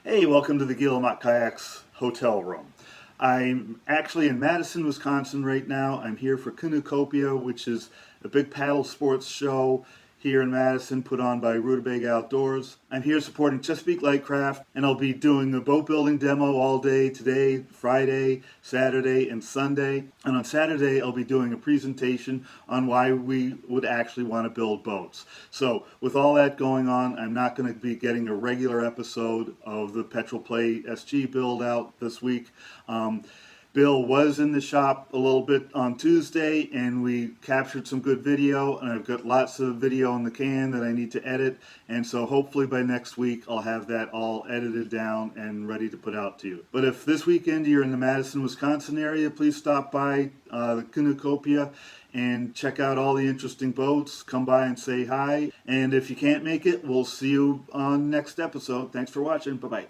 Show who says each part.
Speaker 1: Hey, welcome to the Guillemot Kayaks hotel room. I'm actually in Madison, Wisconsin right now. I'm here for Canoecopia, which is a big paddle sports show here in Madison put on by Rutabaga Outdoors. I'm here supporting Chesapeake Lightcraft, and I'll be doing the boat building demo all day today, Friday, Saturday, and Sunday. And on Saturday, I'll be doing a presentation on why we would actually want to build boats. So with all that going on, I'm not going to be getting a regular episode of the Petrol Play SG build out this week. Bill was in the shop a little bit on Tuesday, and we captured some good video, and I've got lots of video in the can that I need to edit, and so hopefully by next week I'll have that all edited down and ready to put out to you. But if this weekend you're in the Madison, Wisconsin area, please stop by the Canoecopia and check out all the interesting boats. Come by and say hi, and if you can't make it, we'll see you on next episode. Thanks for watching. Bye-bye.